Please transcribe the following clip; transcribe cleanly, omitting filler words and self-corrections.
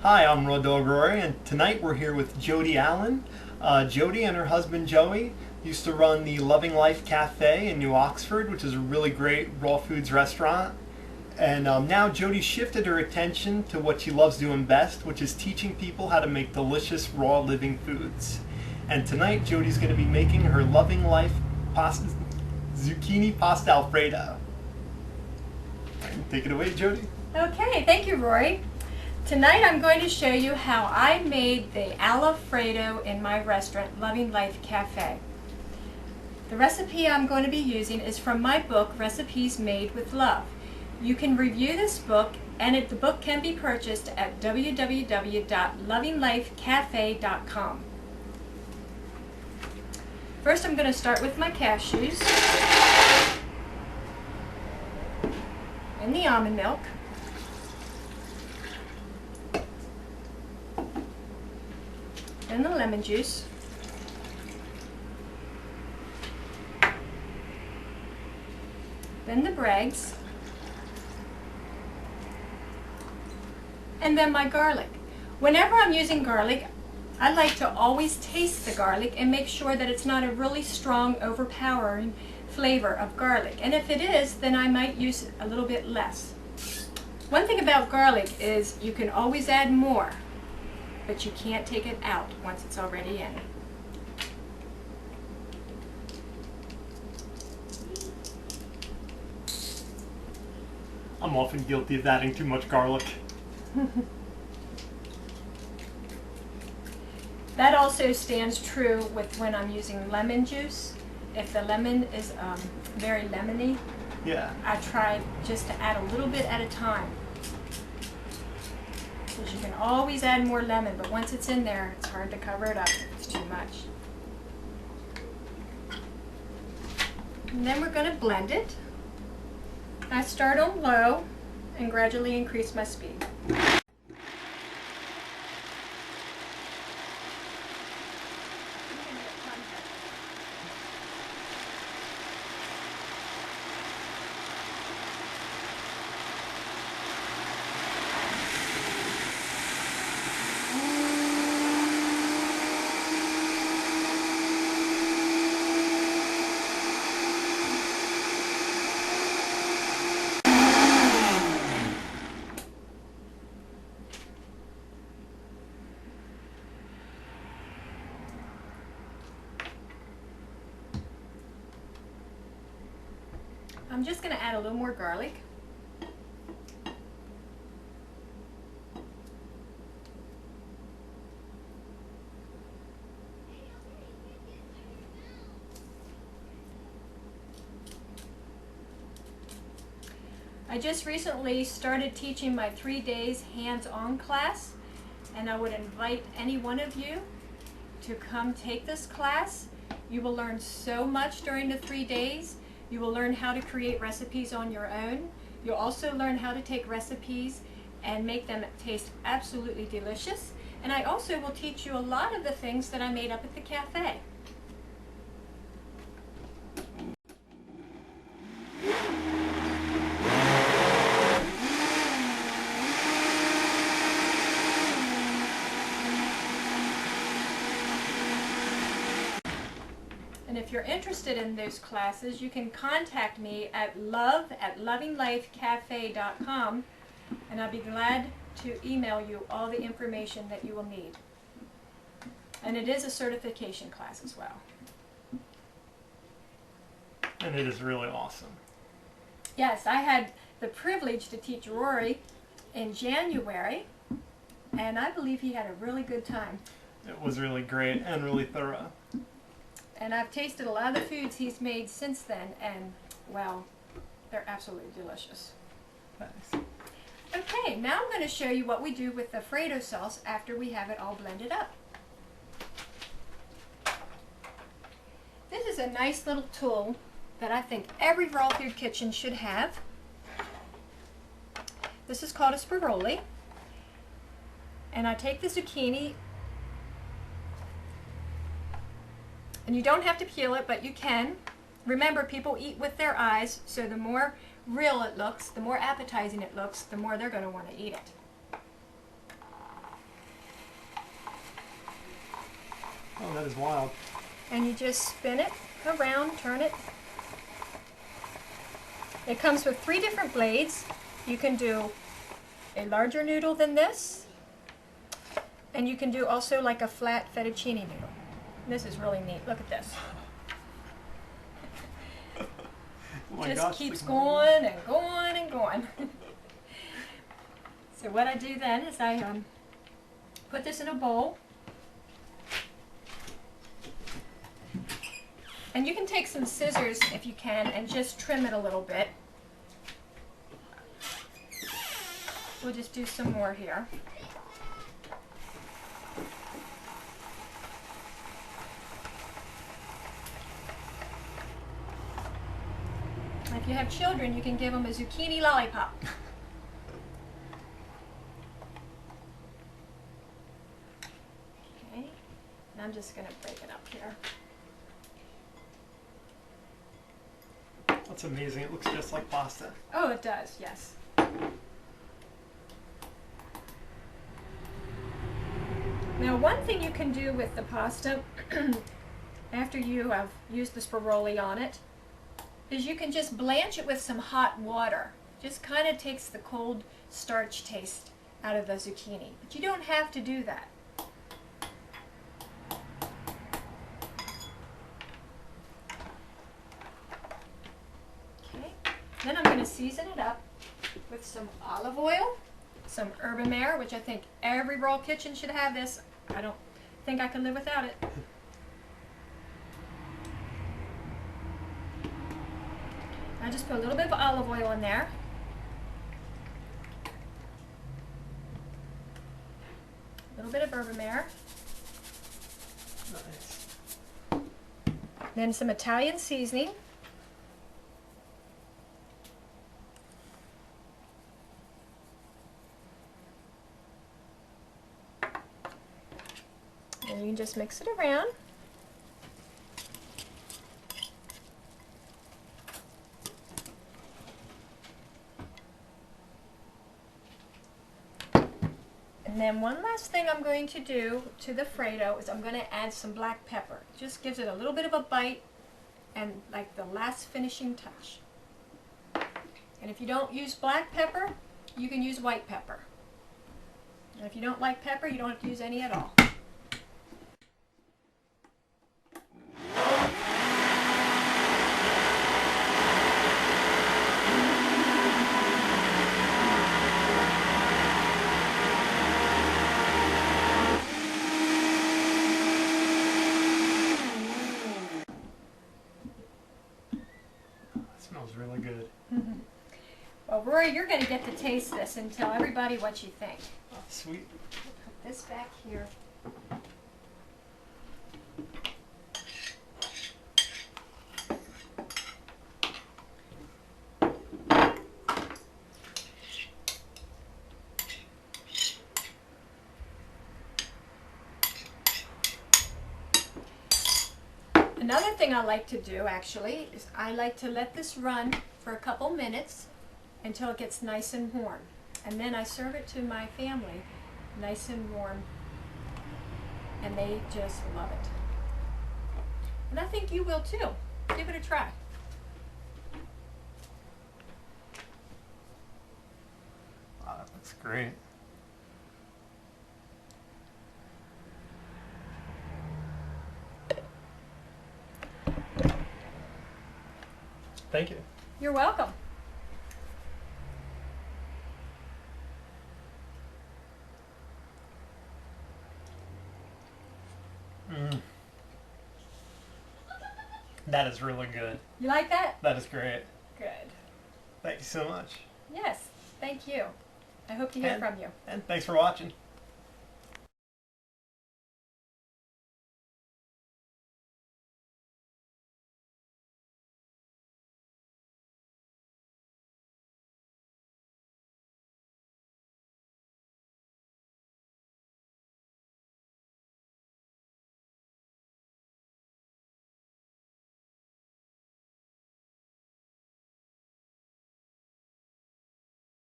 Hi, I'm Rawdawg Rory, and tonight we're here with Jody Allen. Jody and her husband Joey used to run the Loving Life Cafe in New Oxford, which is a really great raw foods restaurant. And now Jody shifted her attention to what she loves doing best, which is teaching people how to make delicious raw living foods. And tonight Jody's going to be making her Loving Life zucchini pasta-Alfredo. Take it away, Jody. Okay, thank you, Rory. Tonight I'm going to show you how I made the Alla-Fredo in my restaurant, Loving Life Cafe. The recipe I'm going to be using is from my book, Recipes Made with Love. You can review this book, and the book can be purchased at www.lovinglifecafe.com. First I'm going to start with my cashews and the almond milk. And the lemon juice. Then the brags. And then my garlic. Whenever I'm using garlic, I like to always taste the garlic and make sure that it's not a really strong, overpowering flavor of garlic. And if it is, then I might use a little bit less. One thing about garlic is you can always add more, but you can't take it out once it's already in. I'm often guilty of adding too much garlic. That also stands true with when I'm using lemon juice. If the lemon is very lemony, Yeah. I try just to add a little bit at a time. Because you can always add more lemon, but once it's in there, it's hard to cover it up if it's too much. And then we're going to blend it. I start on low and gradually increase my speed. I'm just going to add a little more garlic. I just recently started teaching my 3 days hands-on class, and I would invite any one of you to come take this class. You will learn so much during the 3 days. You will learn how to create recipes on your own. You'll also learn how to take recipes and make them taste absolutely delicious. And I also will teach you a lot of the things that I made up at the cafe. And if you're interested in those classes, you can contact me at love@lovinglifecafe.com, and I'll be glad to email you all the information that you will need. And it is a certification class as well. And it is really awesome. Yes, I had the privilege to teach Rory in January, and I believe he had a really good time. It was really great and really thorough. And I've tasted a lot of the foods he's made since then, and, well, they're absolutely delicious. Thanks. Okay, now I'm going to show you what we do with the Fredo sauce after we have it all blended up. This is a nice little tool that I think every raw food kitchen should have. This is called a spiroli. And I take the zucchini, and you don't have to peel it, but you can. Remember, people eat with their eyes, so the more real it looks, the more appetizing it looks, the more they're going to want to eat it. that is wild. And you just spin it around, turn it. It comes with 3 different blades. You can do a larger noodle than this, and you can do also like a flat fettuccine noodle. This is really neat. Look at this. Oh my Just gosh, keeps like- going and going and going. So what I do then is I put this in a bowl. And you can take some scissors if you can and just trim it a little bit. We'll just do some more here. If you have children, you can give them a zucchini lollipop. Okay, and I'm just going to break it up here. That's amazing. It looks just like pasta. Oh, it does, yes. Now, one thing you can do with the pasta, after you have used the sparoli on it, is you can just blanch it with some hot water. Just kind of takes the cold starch taste out of the zucchini. But you don't have to do that. Okay, then I'm going to season it up with some olive oil, some herb mare, which I think every raw kitchen should have this. I don't think I can live without it. I just put a little bit of olive oil in there. A little bit of herb mare. Nice. Then some Italian seasoning. And you can just mix it around. And then one last thing I'm going to do to the Fredo is I'm going to add some black pepper. Just gives it a little bit of a bite and like the last finishing touch. And if you don't use black pepper, you can use white pepper. And if you don't like pepper, you don't have to use any at all. Smells really good. Well, Rory, you're going to get to taste this and tell everybody what you think. Oh, sweet. Put this back here. Another thing I like to do, actually, is I like to let this run for a couple minutes until it gets nice and warm. And then I serve it to my family, nice and warm, and they just love it. And I think you will too. Give it a try. Wow, that looks great. Thank you. You're welcome. That is really good. You like that? That is great. Good. Thank you so much. Yes, thank you. I hope to hear from you. And thanks for watching.